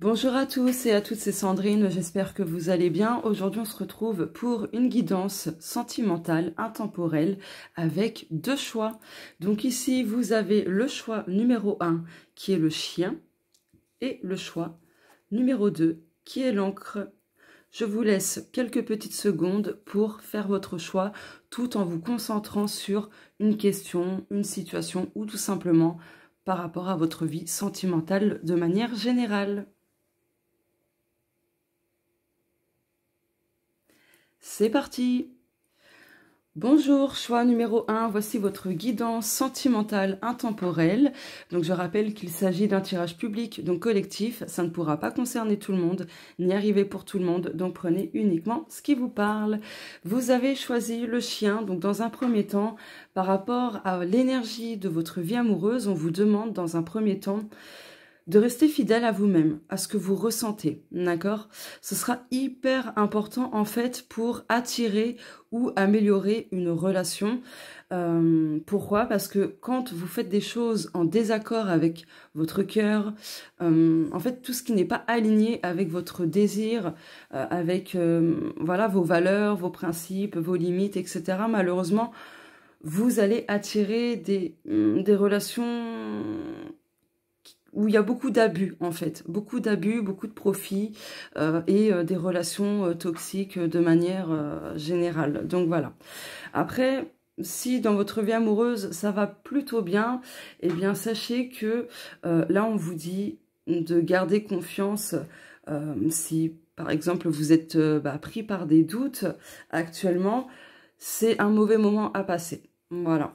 Bonjour à tous et à toutes, c'est Sandrine, j'espère que vous allez bien. Aujourd'hui, on se retrouve pour une guidance sentimentale, intemporelle, avec deux choix. Donc ici, vous avez le choix numéro 1, qui est le chien, et le choix numéro 2, qui est l'encre. Je vous laisse quelques petites secondes pour faire votre choix, tout en vous concentrant sur une question, une situation, ou tout simplement par rapport à votre vie sentimentale de manière générale. C'est parti! Bonjour, choix numéro 1, voici votre guidance sentimentale intemporelle. Donc je rappelle qu'il s'agit d'un tirage public, donc collectif, ça ne pourra pas concerner tout le monde, ni arriver pour tout le monde, donc prenez uniquement ce qui vous parle. Vous avez choisi le chien, donc dans un premier temps, par rapport à l'énergie de votre vie amoureuse, on vous demande dans un premier temps de rester fidèle à vous-même, à ce que vous ressentez, d'accord? Ce sera hyper important en fait pour attirer ou améliorer une relation. Pourquoi? Parce que quand vous faites des choses en désaccord avec votre cœur, en fait tout ce qui n'est pas aligné avec votre désir, avec voilà, vos valeurs, vos principes, vos limites, etc., malheureusement, vous allez attirer des relations où il y a beaucoup d'abus, en fait. Beaucoup d'abus, beaucoup de profits et des relations toxiques de manière générale. Donc voilà. Après, si dans votre vie amoureuse, ça va plutôt bien, eh bien sachez que là, on vous dit de garder confiance si, par exemple, vous êtes pris par des doutes actuellement, c'est un mauvais moment à passer. Voilà.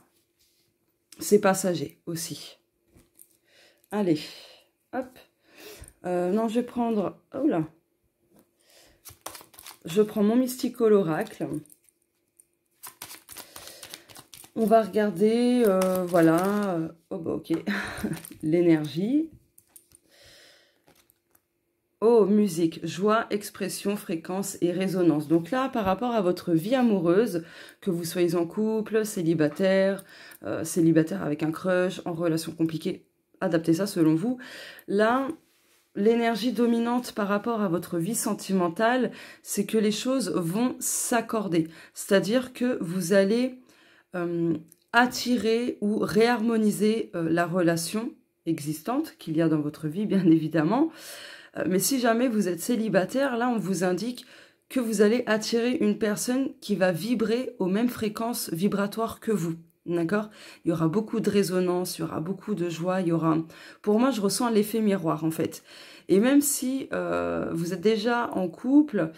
C'est passager aussi. Allez, hop. Non, je vais prendre... Oh là. Je prends mon Mystical Oracle. On va regarder, voilà. Oh bah ok. L'énergie. Oh, musique, joie, expression, fréquence et résonance. Donc là, par rapport à votre vie amoureuse, que vous soyez en couple, célibataire, célibataire avec un crush, en relation compliquée, adaptez ça selon vous. Là, l'énergie dominante par rapport à votre vie sentimentale, c'est que les choses vont s'accorder. C'est-à-dire que vous allez attirer ou réharmoniser la relation existante qu'il y a dans votre vie, bien évidemment. Mais si jamais vous êtes célibataire, là, on vous indique que vous allez attirer une personne qui va vibrer aux mêmes fréquences vibratoires que vous. D'accord? Il y aura beaucoup de résonance, il y aura beaucoup de joie, il y aura... Pour moi, je ressens l'effet miroir, en fait. Et même si vous êtes déjà en couple,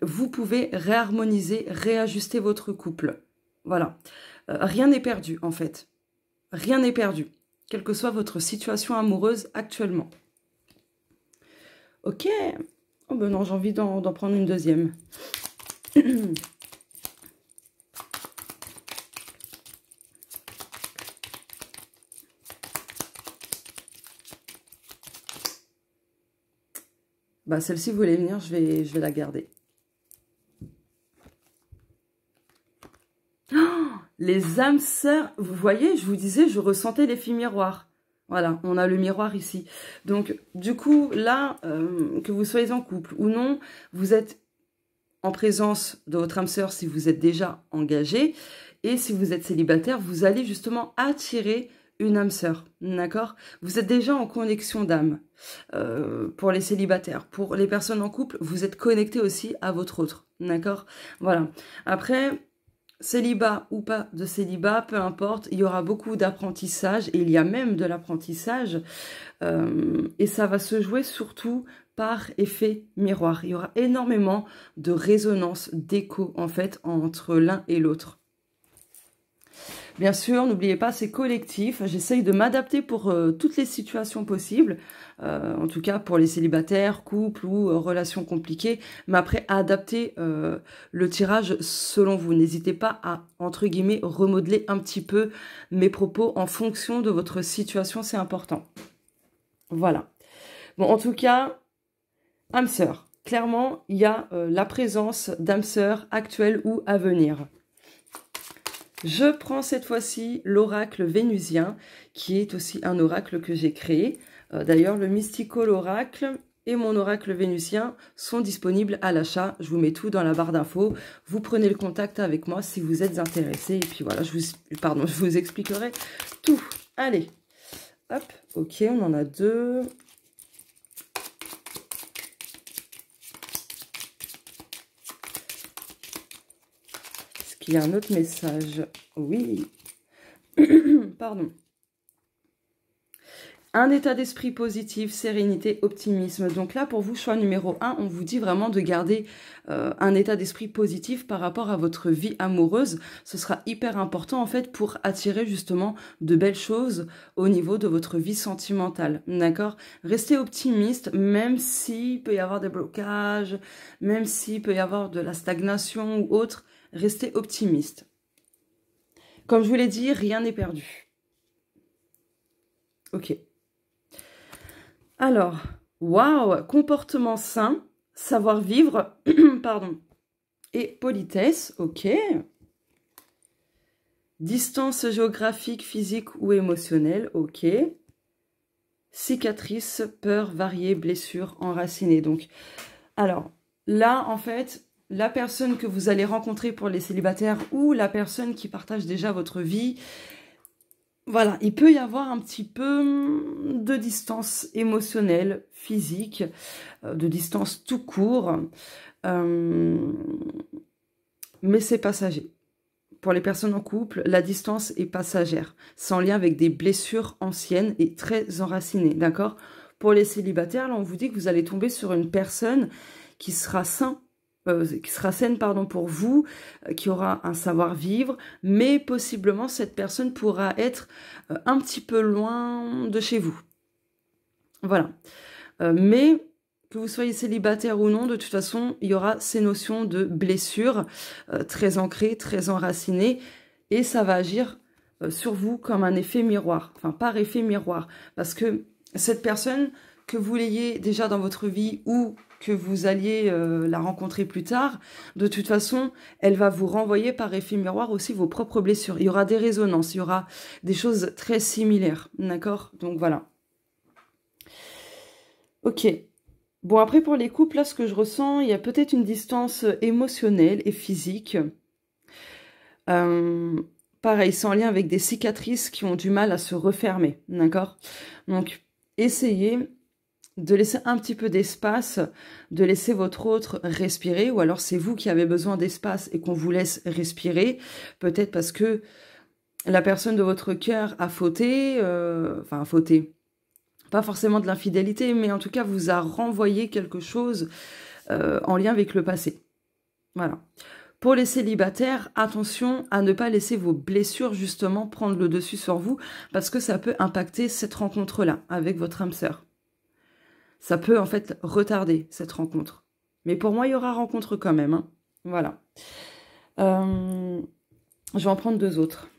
vous pouvez réharmoniser, réajuster votre couple. Voilà. Rien n'est perdu, en fait. Rien n'est perdu, quelle que soit votre situation amoureuse actuellement. Ok. Oh ben non, j'ai envie d'en prendre une deuxième. Bah, celle-ci voulait venir, je vais la garder. Oh, les âmes sœurs, vous voyez, je vous disais, je ressentais l'effet miroir. Voilà, on a le miroir ici. Donc, du coup, là, que vous soyez en couple ou non, vous êtes en présence de votre âme sœur si vous êtes déjà engagé. Et si vous êtes célibataire, vous allez justement attirer une âme sœur, d'accord? Vous êtes déjà en connexion d'âme pour les célibataires. Pour les personnes en couple, vous êtes connecté aussi à votre autre, d'accord? Voilà. Après, célibat ou pas de célibat, peu importe, il y aura beaucoup d'apprentissage, et il y a même de l'apprentissage, et ça va se jouer surtout par effet miroir. Il y aura énormément de résonance, d'écho, en fait, entre l'un et l'autre. Bien sûr, n'oubliez pas, c'est collectif. J'essaye de m'adapter pour toutes les situations possibles. En tout cas, pour les célibataires, couples ou relations compliquées. Mais après, adapter le tirage selon vous. N'hésitez pas à, entre guillemets, remodeler un petit peu mes propos en fonction de votre situation. C'est important. Voilà. Bon, en tout cas, âme sœur. Clairement, il y a la présence d'âme sœur actuelle ou à venir. Je prends cette fois-ci l'oracle vénusien, qui est aussi un oracle que j'ai créé D'ailleurs, le Mystical Oracle et mon oracle vénusien sont disponibles à l'achat. Je vous mets tout dans la barre d'infos. Vous prenez le contact avec moi si vous êtes intéressé. Et puis voilà, je vous expliquerai tout. Allez, hop, ok, on en a 2. Est-ce qu'il y a un autre message? Oui. Pardon. Un état d'esprit positif, sérénité, optimisme. Donc là, pour vous, choix numéro 1, on vous dit vraiment de garder un état d'esprit positif par rapport à votre vie amoureuse. Ce sera hyper important, en fait, pour attirer justement de belles choses au niveau de votre vie sentimentale. D'accord? Restez optimiste, même s'il peut y avoir des blocages, même s'il peut y avoir de la stagnation ou autre. Restez optimiste. Comme je vous l'ai dit, rien n'est perdu. Ok. Alors, waouh, comportement sain, savoir-vivre, pardon, et politesse, ok. Distance géographique, physique ou émotionnelle, ok. Cicatrices, peurs variées, blessures enracinées. Donc, alors, là, en fait, la personne que vous allez rencontrer pour les célibataires ou la personne qui partage déjà votre vie, voilà, il peut y avoir un petit peu de distance émotionnelle, physique, de distance tout court, mais c'est passager. Pour les personnes en couple, la distance est passagère. C'est en lien avec des blessures anciennes et très enracinées, d'accord? Pour les célibataires, là, on vous dit que vous allez tomber sur une personne qui sera saine pardon, pour vous, qui aura un savoir-vivre, mais possiblement cette personne pourra être un petit peu loin de chez vous. Voilà. Mais que vous soyez célibataire ou non, de toute façon, il y aura ces notions de blessures très ancrées, très enracinées, et ça va agir sur vous comme un effet miroir, enfin par effet miroir, parce que cette personne, que vous l'ayez déjà dans votre vie ou que vous alliez la rencontrer plus tard, de toute façon, elle va vous renvoyer par effet miroir aussi vos propres blessures. Il y aura des résonances, il y aura des choses très similaires, d'accord? Donc voilà. Ok. Bon, après, pour les couples, là, ce que je ressens, il y a peut-être une distance émotionnelle et physique. Pareil, c'est en lien avec des cicatrices qui ont du mal à se refermer, d'accord? Donc, essayez de laisser un petit peu d'espace, de laisser votre autre respirer, ou alors c'est vous qui avez besoin d'espace et qu'on vous laisse respirer, peut-être parce que la personne de votre cœur a fauté, enfin a fauté, pas forcément de l'infidélité, mais en tout cas vous a renvoyé quelque chose en lien avec le passé. Voilà. Pour les célibataires, attention à ne pas laisser vos blessures justement prendre le dessus sur vous, parce que ça peut impacter cette rencontre-là avec votre âme sœur. Ça peut en fait retarder cette rencontre. Mais pour moi, il y aura rencontre quand même. Hein. Voilà. Je vais en prendre 2 autres.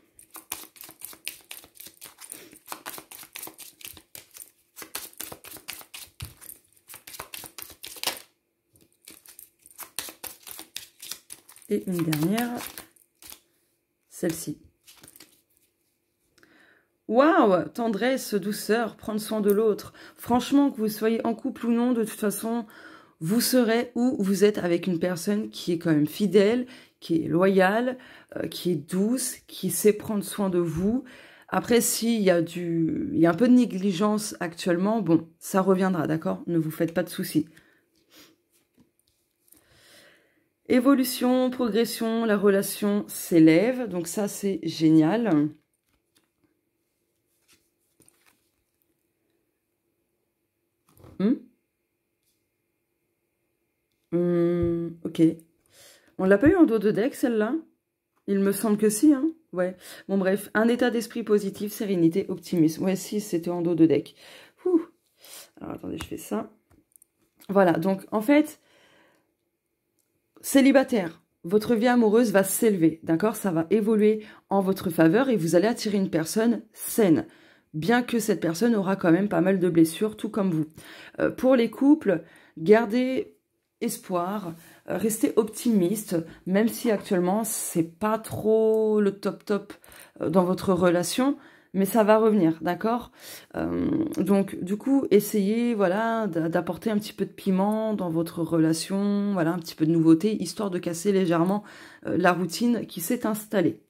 Et une dernière, celle-ci. Waouh, tendresse, douceur, prendre soin de l'autre. Franchement, que vous soyez en couple ou non, de toute façon, vous serez où vous êtes avec une personne qui est quand même fidèle, qui est loyale, qui est douce, qui sait prendre soin de vous. Après, s'il y a un peu de négligence actuellement, bon, ça reviendra, d'accord? Ne vous faites pas de soucis. Évolution, progression, la relation s'élève, donc ça, c'est génial. Ok. On l'a pas eu en dos de deck, celle-là? Il me semble que si, hein. Ouais. Bon, bref. Un état d'esprit positif, sérénité, optimisme. Ouais, si, c'était en dos de deck. Ouh. Alors, attendez, je fais ça. Voilà. Donc, en fait, célibataire, votre vie amoureuse va s'élever, d'accord? Ça va évoluer en votre faveur et vous allez attirer une personne saine. Bien que cette personne aura quand même pas mal de blessures, tout comme vous. Pour les couples, gardez espoir, restez optimiste, même si actuellement c'est pas trop le top dans votre relation, mais ça va revenir, d'accord? Donc, du coup, essayez, voilà, d'apporter un petit peu de piment dans votre relation, voilà, un petit peu de nouveauté, histoire de casser légèrement la routine qui s'est installée.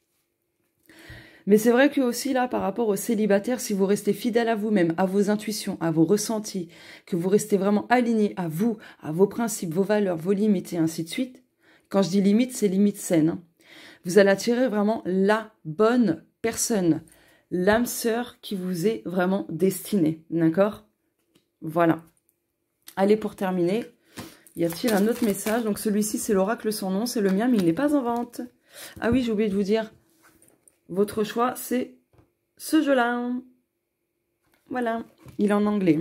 Mais c'est vrai que aussi, là, par rapport aux célibataires, si vous restez fidèle à vous-même, à vos intuitions, à vos ressentis, que vous restez vraiment aligné à vous, à vos principes, vos valeurs, vos limites et ainsi de suite, quand je dis limites, c'est limites saines, hein, vous allez attirer vraiment la bonne personne, l'âme sœur qui vous est vraiment destinée, d'accord? Voilà. Allez, pour terminer, y a-t-il un autre message? Donc celui-ci, c'est l'oracle sans nom, c'est le mien, mais il n'est pas en vente. Ah oui, j'ai oublié de vous dire, votre choix, c'est ce jeu-là. Voilà, il est en anglais.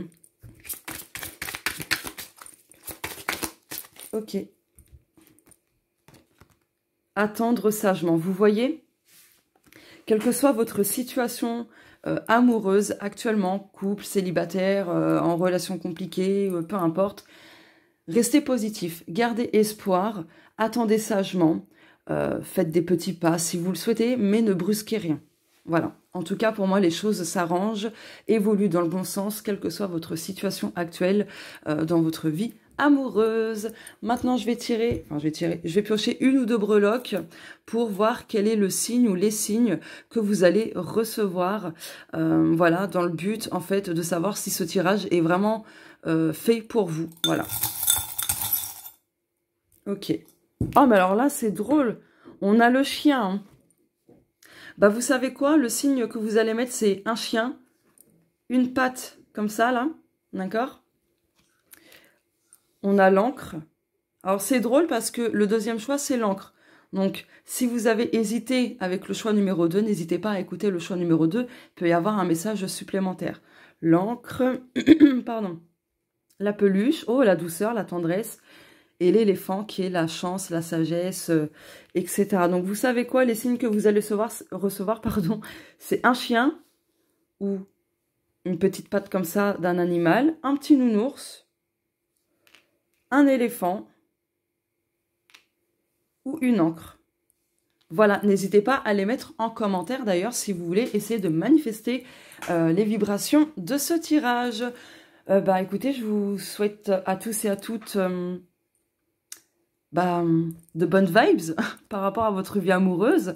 Ok. Attendre sagement, vous voyez? Quelle que soit votre situation amoureuse actuellement, couple, célibataire, en relation compliquée, peu importe, restez positif, gardez espoir, attendez sagement, faites des petits pas si vous le souhaitez, mais ne brusquez rien. Voilà. En tout cas, pour moi, les choses s'arrangent, évoluent dans le bon sens, quelle que soit votre situation actuelle dans votre vie amoureuse. Maintenant, je vais piocher une ou deux breloques pour voir quel est le signe ou les signes que vous allez recevoir. Voilà, dans le but, en fait, de savoir si ce tirage est vraiment fait pour vous. Voilà. Ok. Oh, mais alors là, c'est drôle. On a le chien. Hein. Bah, vous savez quoi? Le signe que vous allez mettre, c'est un chien. Une patte, comme ça, là. D'accord? On a l'encre. Alors, c'est drôle parce que le deuxième choix, c'est l'encre. Donc, si vous avez hésité avec le choix numéro 2, n'hésitez pas à écouter le choix numéro 2. Il peut y avoir un message supplémentaire. L'encre, pardon. La peluche, oh, la douceur, la tendresse. Et l'éléphant qui est la chance, la sagesse, etc. Donc, vous savez quoi? Les signes que vous allez recevoir pardon, c'est un chien ou une petite patte comme ça d'un animal, un petit nounours, un éléphant ou une encre. Voilà, n'hésitez pas à les mettre en commentaire d'ailleurs si vous voulez essayer de manifester les vibrations de ce tirage. Bah écoutez, je vous souhaite à tous et à toutes... de bonnes vibes par rapport à votre vie amoureuse.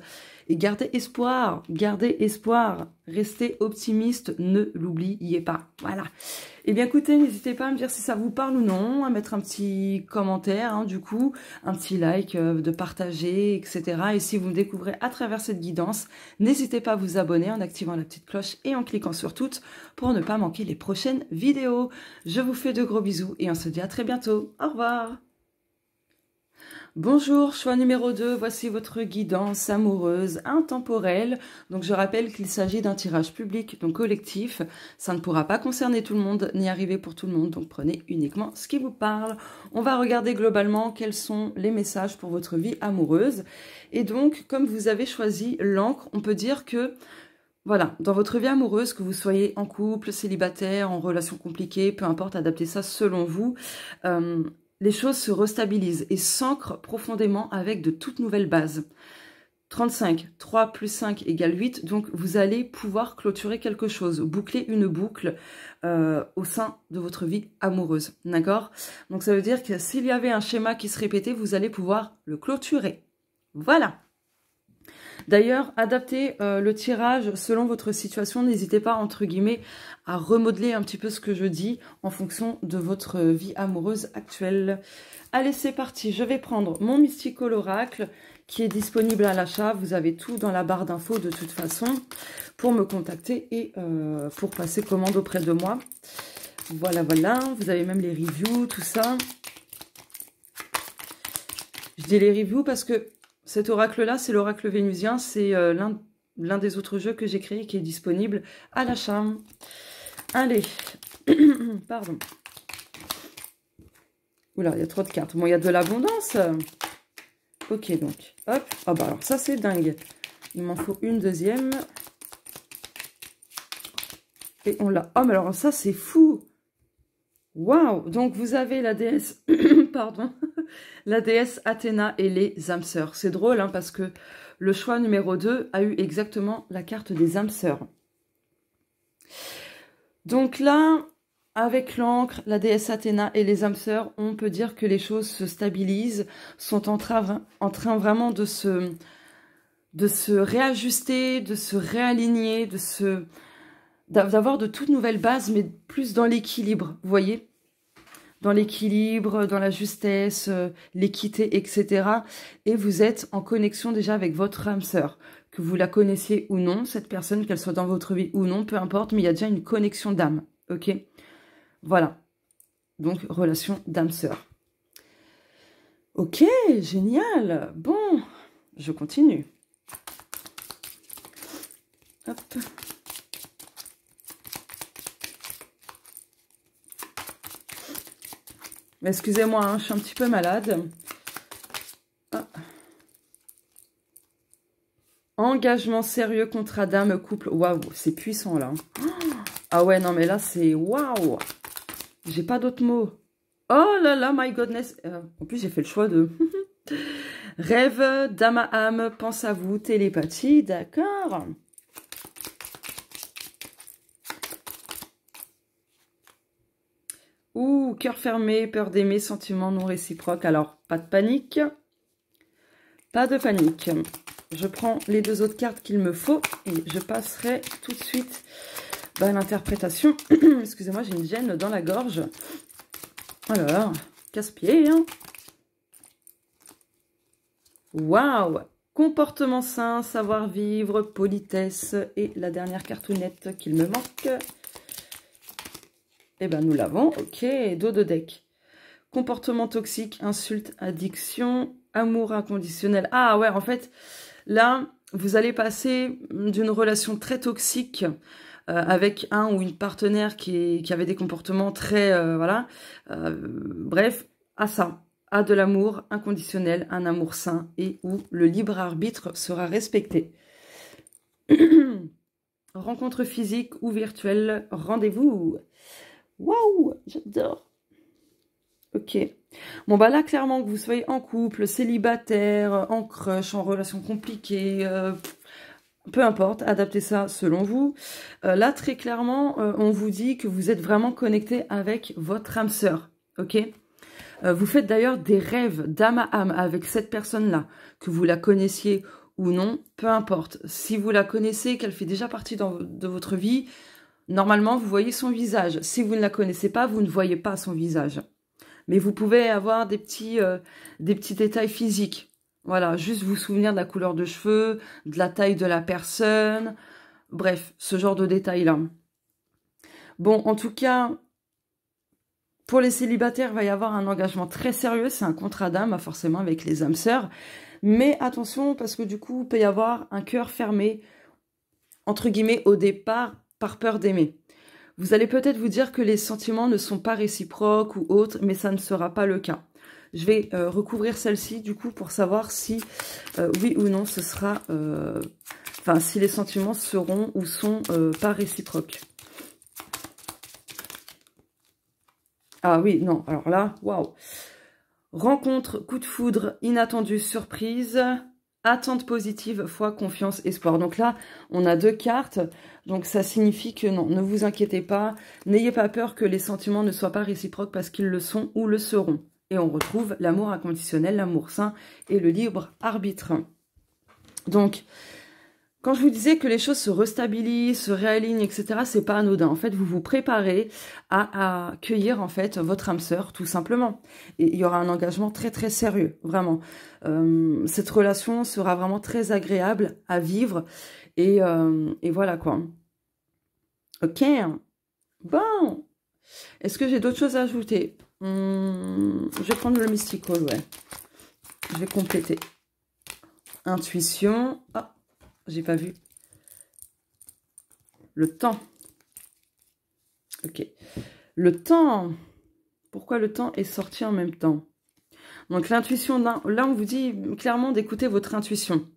Et gardez espoir, restez optimiste, ne l'oubliez pas. Voilà. Et bien écoutez, n'hésitez pas à me dire si ça vous parle ou non, à mettre un petit commentaire, hein, du coup, un petit like, de partager, etc. Et si vous me découvrez à travers cette guidance, n'hésitez pas à vous abonner en activant la petite cloche et en cliquant sur toutes pour ne pas manquer les prochaines vidéos. Je vous fais de gros bisous et on se dit à très bientôt. Au revoir. Bonjour, choix numéro 2, voici votre guidance amoureuse intemporelle. Donc je rappelle qu'il s'agit d'un tirage public, donc collectif. Ça ne pourra pas concerner tout le monde, ni arriver pour tout le monde, donc prenez uniquement ce qui vous parle. On va regarder globalement quels sont les messages pour votre vie amoureuse. Et donc, comme vous avez choisi l'encre, on peut dire que... Voilà, dans votre vie amoureuse, que vous soyez en couple, célibataire, en relation compliquée, peu importe, adaptez ça selon vous. Les choses se restabilisent et s'ancrent profondément avec de toutes nouvelles bases. 35, 3 plus 5 égale 8, donc vous allez pouvoir clôturer quelque chose, boucler une boucle au sein de votre vie amoureuse, d'accord? Donc ça veut dire que s'il y avait un schéma qui se répétait, vous allez pouvoir le clôturer. Voilà. D'ailleurs, adaptez le tirage selon votre situation. N'hésitez pas, entre guillemets, à remodeler un petit peu ce que je dis en fonction de votre vie amoureuse actuelle. Allez, c'est parti. Je vais prendre mon Mystical Oracle qui est disponible à l'achat. Vous avez tout dans la barre d'infos de toute façon pour me contacter et pour passer commande auprès de moi. Voilà, voilà. Vous avez même les reviews, tout ça. Je dis les reviews parce que cet oracle-là, c'est l'oracle vénusien. C'est l'un des autres jeux que j'ai créé qui est disponible à l'achat. Allez, pardon. Oula, il y a trop de cartes. Bon, il y a de l'abondance. Ok, donc, hop. Ah bah alors ça, c'est dingue. Il m'en faut une deuxième. Et on l'a. Oh, mais alors ça, c'est fou. Waouh! Donc, vous avez la déesse... pardon. La déesse Athéna et les âmes sœurs. C'est drôle, hein, parce que le choix numéro 2 a eu exactement la carte des âmes sœurs. Donc là, avec l'encre, la déesse Athéna et les âmes sœurs, on peut dire que les choses se stabilisent, sont en train vraiment de se réajuster, de se réaligner, d'avoir de toutes nouvelles bases, mais plus dans l'équilibre, vous voyez? Dans l'équilibre, dans la justesse, l'équité, etc. Et vous êtes en connexion déjà avec votre âme sœur. Que vous la connaissiez ou non, cette personne, qu'elle soit dans votre vie ou non, peu importe, mais il y a déjà une connexion d'âme, ok? Voilà. Donc, relation d'âme-sœur. Ok, génial. Bon, je continue. Hop. Excusez-moi, hein, je suis un petit peu malade. Ah. Engagement sérieux, contrat d'âme, couple. Waouh, c'est puissant là. Ah ouais, non mais là c'est waouh. J'ai pas d'autres mots. Oh là là, my goodness. En plus, j'ai fait le choix de... Rêve, dame à âme, pense à vous, télépathie, d'accord. Ouh, cœur fermé, peur d'aimer, sentiment non réciproque. Alors, pas de panique. Pas de panique. Je prends les deux autres cartes qu'il me faut et je passerai tout de suite à l'interprétation. Excusez-moi, j'ai une gêne dans la gorge. Alors, casse-pied. Hein. Waouh! Comportement sain, savoir-vivre, politesse. Et la dernière cartounette qu'il me manque. Eh bien, nous l'avons. Ok, dos de deck. Comportement toxique, insulte, addiction, amour inconditionnel. Ah ouais, en fait, là, vous allez passer d'une relation très toxique avec un ou une partenaire qui avait des comportements très... voilà. Bref, à ça. À de l'amour inconditionnel, un amour sain et où le libre arbitre sera respecté. Rencontre physique ou virtuelle, rendez-vous. Waouh, j'adore. Ok. Bon, bah là, clairement, que vous soyez en couple, célibataire, en crush, en relation compliquée, peu importe, adaptez ça selon vous. Là, très clairement, on vous dit que vous êtes vraiment connecté avec votre âme sœur. Ok. Vous faites d'ailleurs des rêves d'âme à âme avec cette personne-là, que vous la connaissiez ou non, peu importe. Si vous la connaissez, qu'elle fait déjà partie de votre vie, normalement, vous voyez son visage. Si vous ne la connaissez pas, vous ne voyez pas son visage. Mais vous pouvez avoir des petits détails physiques. Voilà, juste vous souvenir de la couleur de cheveux, de la taille de la personne. Bref, ce genre de détails-là. Bon, en tout cas, pour les célibataires, il va y avoir un engagement très sérieux. C'est un contrat d'âme, forcément, avec les âmes sœurs. Mais attention, parce que du coup, il peut y avoir un cœur fermé, entre guillemets, au départ, par peur d'aimer. Vous allez peut-être vous dire que les sentiments ne sont pas réciproques ou autres, mais ça ne sera pas le cas. Je vais recouvrir celle-ci, du coup, pour savoir si, oui ou non, ce sera... Enfin, si les sentiments seront ou sont pas réciproques. Ah oui, non, alors là, waouh. Rencontre, coup de foudre, inattendu, surprise... Attente positive, foi, confiance, espoir. Donc là, on a deux cartes. Donc ça signifie que non, ne vous inquiétez pas. N'ayez pas peur que les sentiments ne soient pas réciproques parce qu'ils le sont ou le seront. Et on retrouve l'amour inconditionnel, l'amour sain et le libre arbitre. Donc, quand je vous disais que les choses se restabilisent, se réalignent, etc., c'est pas anodin. En fait, vous vous préparez à accueillir en fait votre âme sœur, tout simplement. Et il y aura un engagement très très sérieux, vraiment. Cette relation sera vraiment très agréable à vivre et voilà quoi. Ok. Bon. Est-ce que j'ai d'autres choses à ajouter? Je vais prendre le mystical, ouais. Je vais compléter. Intuition. Ah. J'ai pas vu. Le temps. Ok. Le temps. Pourquoi le temps est sorti en même temps? Donc l'intuition, là on vous dit clairement d'écouter votre intuition.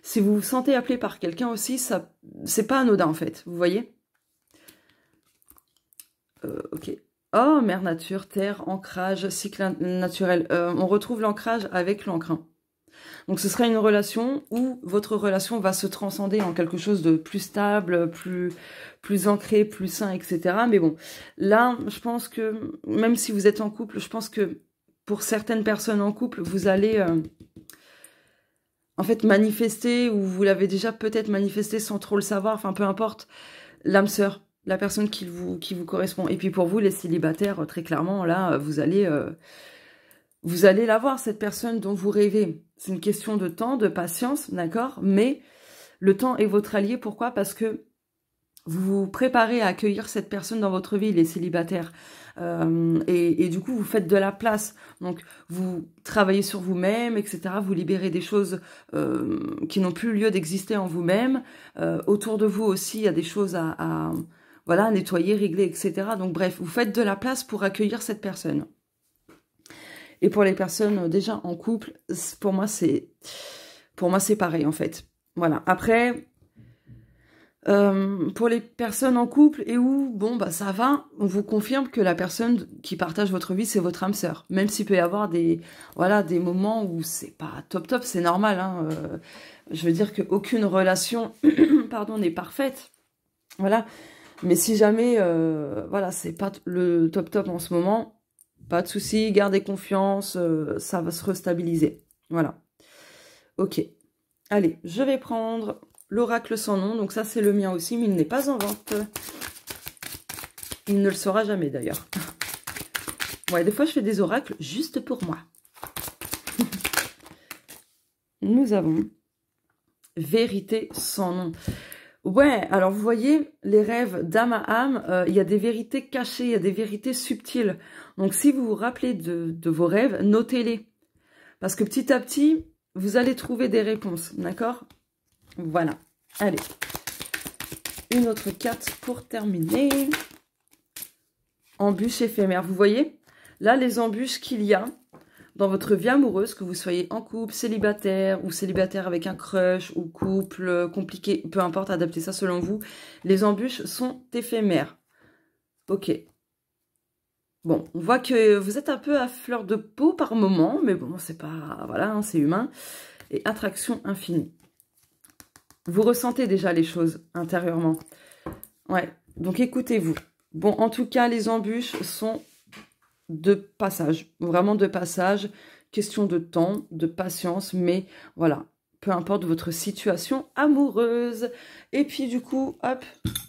Si vous vous sentez appelé par quelqu'un aussi, ça c'est pas anodin en fait, vous voyez? Ok. Oh, mère nature, terre, ancrage, cycle naturel. On retrouve l'ancrage avec l'encre. Donc ce sera une relation où votre relation va se transcender en quelque chose de plus stable, plus ancré, plus sain, etc. Mais bon, là, je pense que, même si vous êtes en couple, je pense que pour certaines personnes en couple, vous allez en fait manifester, ou vous l'avez déjà peut-être manifesté sans trop le savoir, enfin peu importe, l'âme sœur, la personne qui vous correspond. Et puis pour vous, les célibataires, très clairement, là, vous allez l'avoir, cette personne dont vous rêvez. C'est une question de temps, de patience, d'accord? Mais le temps est votre allié. Pourquoi? Parce que vous vous préparez à accueillir cette personne dans votre vie, les célibataires. Et du coup, vous faites de la place. Donc, vous travaillez sur vous-même, etc. Vous libérez des choses qui n'ont plus lieu d'exister en vous-même. Autour de vous aussi, il y a des choses voilà, nettoyer, régler, etc. Donc, bref, vous faites de la place pour accueillir cette personne. Et pour les personnes déjà en couple, pour moi, c'est pareil, en fait. Voilà. Après... pour les personnes en couple et où, bon, bah ça va, on vous confirme que la personne qui partage votre vie, c'est votre âme sœur. Même s'il peut y avoir des moments où c'est pas top, c'est normal. Hein, je veux dire qu'aucune relation, pardon, n'est parfaite. Voilà. Mais si jamais, voilà, c'est pas le top en ce moment, pas de souci, gardez confiance, ça va se restabiliser. Voilà. Ok. Allez, je vais prendre... l'oracle sans nom, donc ça c'est le mien aussi, mais il n'est pas en vente. Il ne le sera jamais d'ailleurs. Ouais, des fois je fais des oracles juste pour moi. Nous avons vérité sans nom. Ouais, alors vous voyez, les rêves d'âme à âme, il y a des vérités cachées, il y a des vérités subtiles. Donc si vous vous rappelez de vos rêves, notez-les. Parce que petit à petit, vous allez trouver des réponses, d'accord ? Voilà, allez, une autre carte pour terminer. Embûches éphémères, vous voyez? Là, les embûches qu'il y a dans votre vie amoureuse, que vous soyez en couple, célibataire, ou célibataire avec un crush, ou couple compliqué, peu importe, adaptez ça selon vous. Les embûches sont éphémères. Ok. Bon, on voit que vous êtes un peu à fleur de peau par moment, mais bon, c'est pas... voilà, hein, c'est humain. Et attraction infinie. Vous ressentez déjà les choses intérieurement. Ouais, donc écoutez-vous. Bon, en tout cas, les embûches sont de passage. Vraiment de passage. Question de temps, de patience. Mais voilà, peu importe votre situation amoureuse. Et puis du coup, hop,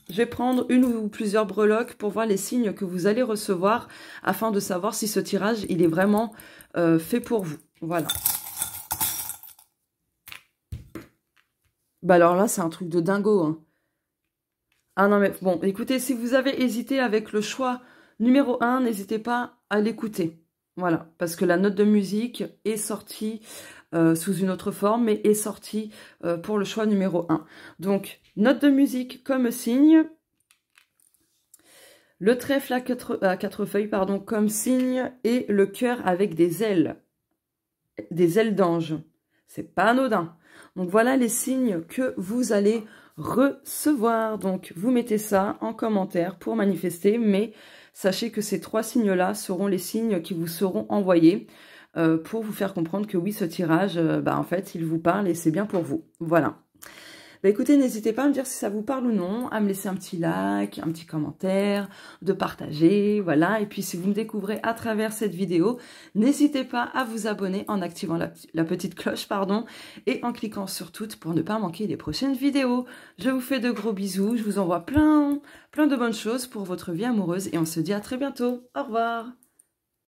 je vais prendre une ou plusieurs breloques pour voir les signes que vous allez recevoir afin de savoir si ce tirage, il est vraiment fait pour vous. Voilà. Bah alors là, c'est un truc de dingo. Hein. Ah non, mais bon, écoutez, si vous avez hésité avec le choix numéro 1, n'hésitez pas à l'écouter. Voilà, parce que la note de musique est sortie sous une autre forme, mais est sortie pour le choix numéro 1. Donc, note de musique comme signe. Le trèfle à quatre feuilles, pardon, comme signe. Et le cœur avec des ailes. Des ailes d'ange. C'est pas anodin. Donc voilà les signes que vous allez recevoir. Donc vous mettez ça en commentaire pour manifester, mais sachez que ces 3 signes-là seront les signes qui vous seront envoyés pour vous faire comprendre que oui, ce tirage, en fait, il vous parle et c'est bien pour vous. Voilà. Bah écoutez, n'hésitez pas à me dire si ça vous parle ou non, à me laisser un petit like, un petit commentaire, de partager, voilà. Et puis si vous me découvrez à travers cette vidéo, n'hésitez pas à vous abonner en activant la petite cloche, pardon, et en cliquant sur toutes pour ne pas manquer les prochaines vidéos. Je vous fais de gros bisous, je vous envoie plein de bonnes choses pour votre vie amoureuse et on se dit à très bientôt. Au revoir.